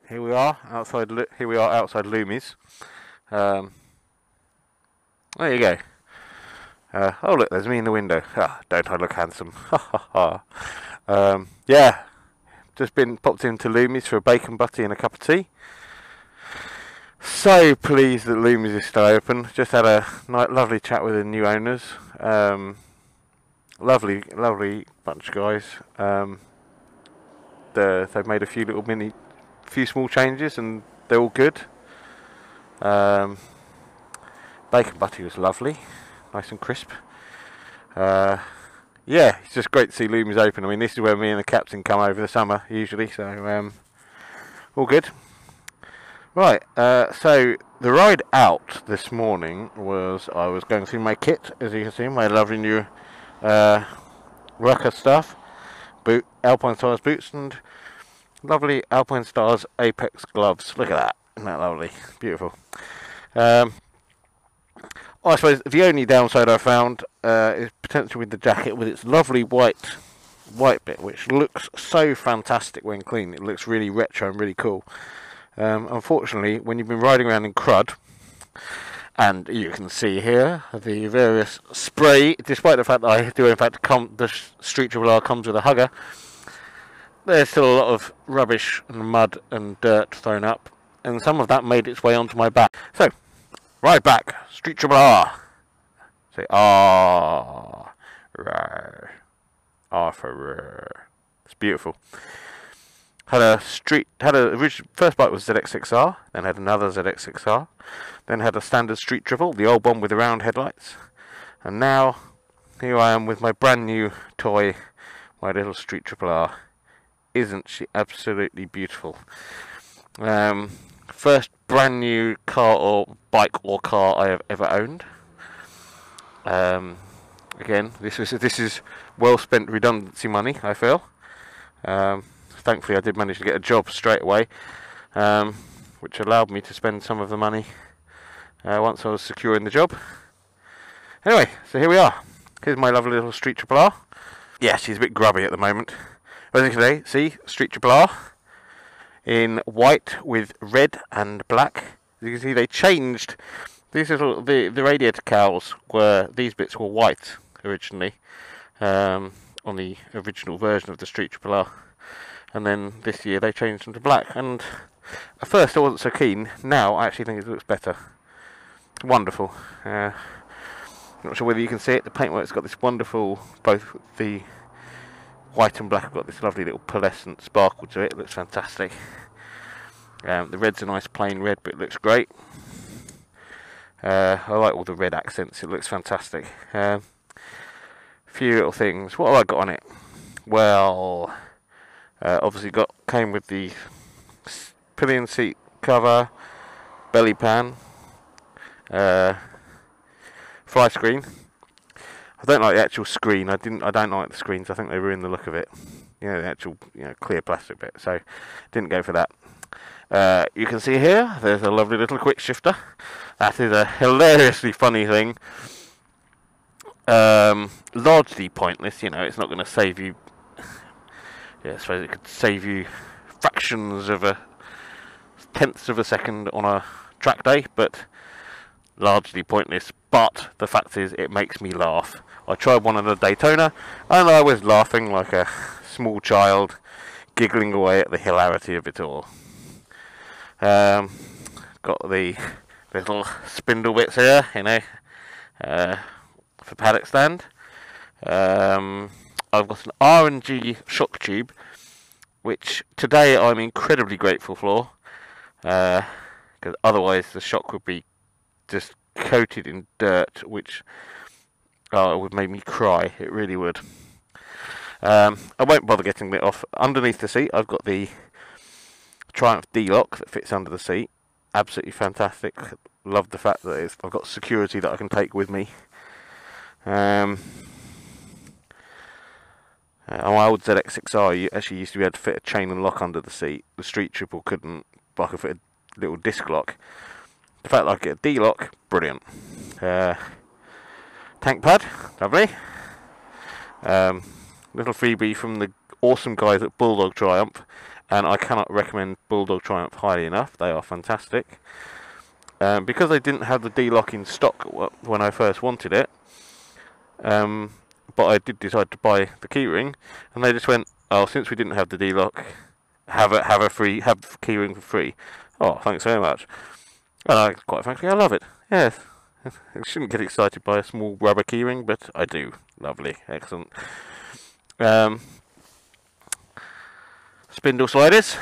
Here we are outside. Here we are outside Loomies. There you go. Oh look, there's me in the window. Don't I look handsome? Ha ha ha. Yeah, just been popped into Loomies for a bacon butty and a cup of tea. So pleased that Loomies is still open. Just had a lovely chat with the new owners. Lovely bunch of guys. They've made a few small changes, and they're all good. Bacon butty was lovely, nice and crisp. Yeah, it's just great to see Loomies open. I mean, this is where me and the captain come over the summer usually, so all good. Right, so the ride out this morning was I was going through my kit, as you can see, my lovely new Rucker stuff, Alpine Stars boots, and lovely Alpine Stars Apex gloves. Look at that, isn't that lovely? Beautiful. I suppose the only downside I found is potentially with the jacket, with its lovely white bit, which looks so fantastic when clean. It looks really retro and really cool. Unfortunately, when you've been riding around in crud, and you can see here the various spray, despite the fact that I do in fact the Street Triple R comes with a hugger, there's still a lot of rubbish and mud and dirt thrown up, and some of that made its way onto my back. So, ride back, Street Triple R. Say R, R for R. It's beautiful. First bike was ZX6R, then had another ZX6R, then had a standard Street Triple, the old one with the round headlights, and now here I am with my brand new toy, my little Street Triple R. Isn't she absolutely beautiful? First brand new car or bike or car I have ever owned. Again, this is well spent redundancy money, I feel. Thankfully, I did manage to get a job straight away, which allowed me to spend some of the money once I was secure in the job. Anyway, so here we are. Here's my lovely little Street Triple R. Yeah, she's a bit grubby at the moment. As you can see, Street Triple R in white with red and black. As you can see, they changed these little the radiator cowls. These bits were white originally on the original version of the Street Triple R. And then this year they changed them to black, and at first I wasn't so keen. Now I actually think it looks better. Wonderful. Not sure whether you can see it. The paintwork's got this wonderful, both the white and black have got this lovely little pearlescent sparkle to it. It looks fantastic. The red's a nice plain red, but it looks great. I like all the red accents. It looks fantastic. Few little things. What have I got on it? Well, obviously came with the pillion seat cover, belly pan, fly screen. I don't like the actual screen. I don't like the screens. I think they ruin the look of it. The actual clear plastic bit. So didn't go for that. You can see here there's a lovely little quick shifter. That is a hilariously funny thing. Largely pointless. It's not going to save you. Yeah, I suppose it could save you fractions of tenths of a second on a track day, but largely pointless. But the fact is, it makes me laugh. I tried one at a Daytona, and I was laughing like a small child, giggling away at the hilarity of it all. Got the little spindle bits here, for paddock stand. I've got an R&G shock tube, which today I'm incredibly grateful for, because otherwise the shock would be just coated in dirt, which would make me cry. It really would. I won't bother getting it off. Underneath the seat, I've got the Triumph D-Lock that fits under the seat. Absolutely fantastic. Love the fact that I've got security that I can take with me. On my old ZX6R, you actually used to be able to fit a chain and lock under the seat. The Street Triple couldn't, but I could fit a little disc lock. The fact that I could get a D-Lock, brilliant. Tank pad, lovely. Little freebie from the awesome guys at Bulldog Triumph. and I cannot recommend Bulldog Triumph highly enough. They are fantastic. Because they didn't have the D-Lock in stock when I first wanted it, but I did decide to buy the keyring, and they just went, "Oh, since we didn't have the D-Lock, have keyring for free." Oh, thanks very much. And quite frankly, I love it. Yes, I shouldn't get excited by a small rubber keyring, but I do. Lovely, excellent. Spindle sliders.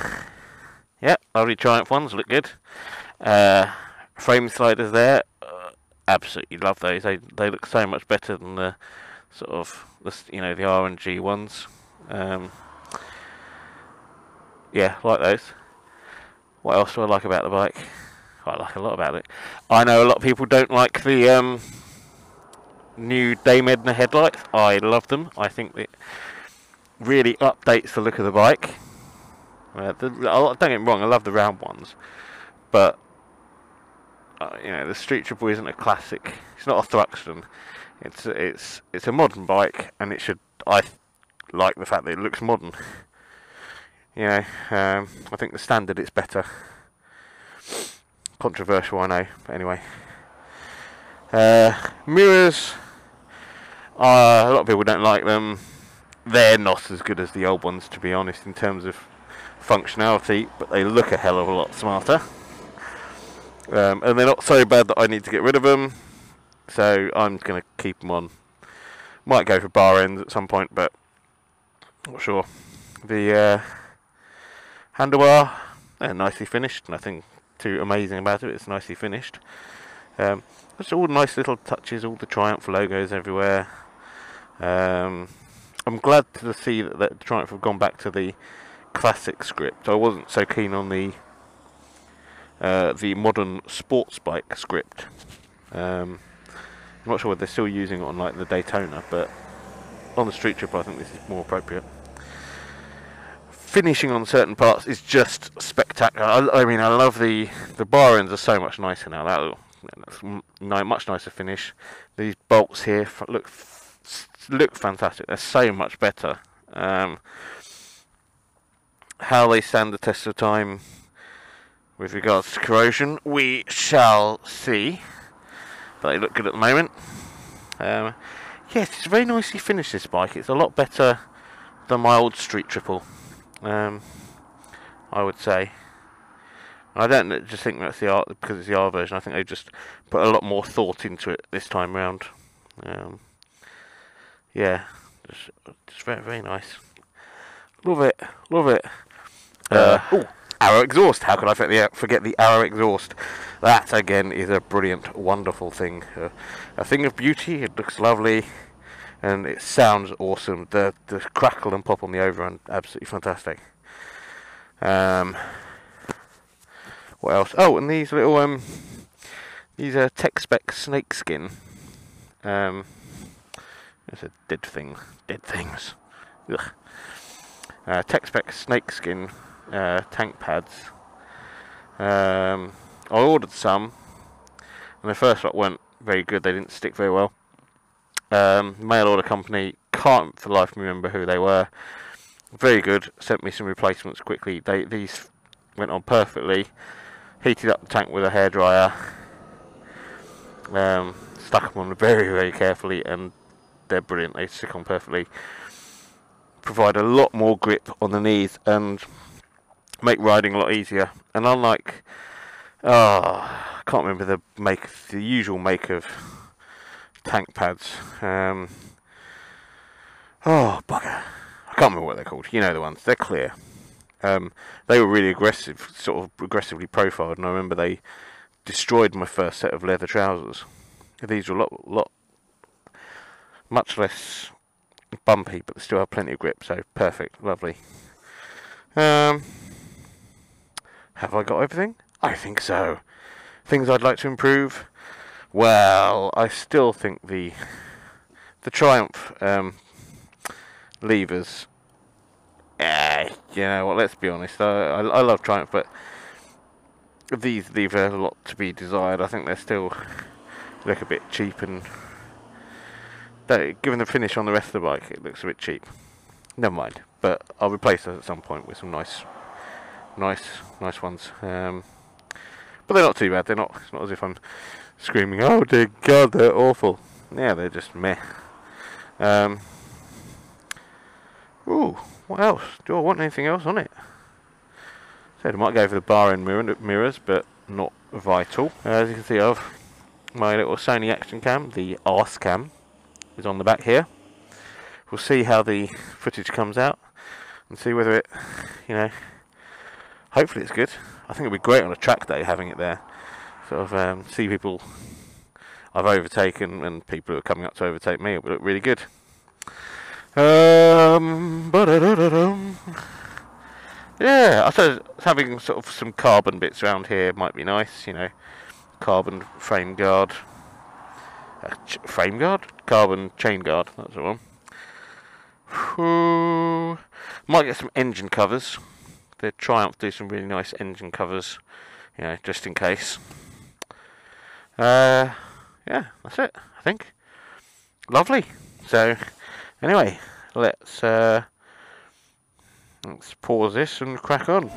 Yeah, lovely Triumph ones, look good. Frame sliders there, absolutely love those. They look so much better than the sort of the R&G ones. Yeah, like those. What else do I like about the bike? I like a lot about it. I know a lot of people don't like the new Dame Edna headlights. I love them. I think it really updates the look of the bike. Don't get me wrong, I love the round ones, but the Street Triple isn't a classic. It's not a Thruxton. It's a modern bike, and it should. I like the fact that it looks modern. I think the standard it's better. Controversial, I know, but anyway. Mirrors. A lot of people don't like them. They're not as good as the old ones, to be honest, in terms of functionality, but they look a hell of a lot smarter. And they're not so bad that I need to get rid of them, so I'm going to keep them on. Might go for bar ends at some point, but not sure. The handlebar, they're nicely finished. Nothing too amazing about it. It's nicely finished. Just all nice little touches, all the Triumph logos everywhere. I'm glad to see that Triumph have gone back to the classic script. I wasn't so keen on the modern sports bike script. I'm not sure whether they're still using it on like the Daytona, but on the Street Triple I think this is more appropriate. Finishing on certain parts is just spectacular. I mean, I love the bar ends are so much nicer now. That's much nicer finish. These bolts here look fantastic. They're so much better. How they stand the test of time with regards to corrosion, we shall see. But they look good at the moment. Yes, it's very nicely finished, this bike. It's a lot better than my old Street Triple, I would say. I don't just think that's the R, because it's the R version. I think they just put a lot more thought into it this time round. Yeah, just very, very nice. Love it, love it. Arrow exhaust. How could I forget the Arrow exhaust? That again is a brilliant, wonderful thing. A thing of beauty. It looks lovely, and it sounds awesome. The crackle and pop on the overrun, absolutely fantastic. What else? Oh, and these little these are tech spec snakeskin. It's a dead thing. Dead things. Ugh. Tech spec snakeskin tank pads. I ordered some, and the first lot weren't very good. They didn't stick very well. Mail order company, can't for the life of me remember who they were. Very good. Sent me some replacements quickly. These went on perfectly. Heated up the tank with a hairdryer. Stuck them on very, very carefully, and they're brilliant. They stick on perfectly. Provide a lot more grip on the knees and make riding a lot easier. And unlike, I can't remember the usual make of tank pads. Oh bugger! I can't remember what they're called. You know the ones. They're clear. They were really aggressive, sort of aggressively profiled, and I remember they destroyed my first set of leather trousers. These were a lot much less bumpy, but they still have plenty of grip, so perfect, lovely. Have I got everything? I think so. Things I'd like to improve? Well, I still think the Triumph levers. You know what? Let's be honest. I love Triumph, but these leave a lot to be desired. I think they still look a bit cheap, and given the finish on the rest of the bike, it looks a bit cheap. Never mind. But I'll replace those at some point with some nice nice ones. But they're not too bad. It's not as if I'm screaming, "Oh dear God, they're awful." Yeah, they're just meh. Ooh, what else? Do I want anything else on it? Said I might go for the bar end mirrors, but not vital. As you can see, my little Sony action cam, the arse cam, is on the back here. We'll see how the footage comes out and see whether it, hopefully it's good. I think it'll be great on a track day having it there. Sort of see people I've overtaken and people who are coming up to overtake me. It will look really good. Yeah, I suppose having sort of some carbon bits around here might be nice, carbon frame guard, carbon chain guard, that's the one. Might get some engine covers. The Triumph do some really nice engine covers, just in case. Yeah, that's it, I think. Lovely. So, anyway, let's pause this and crack on.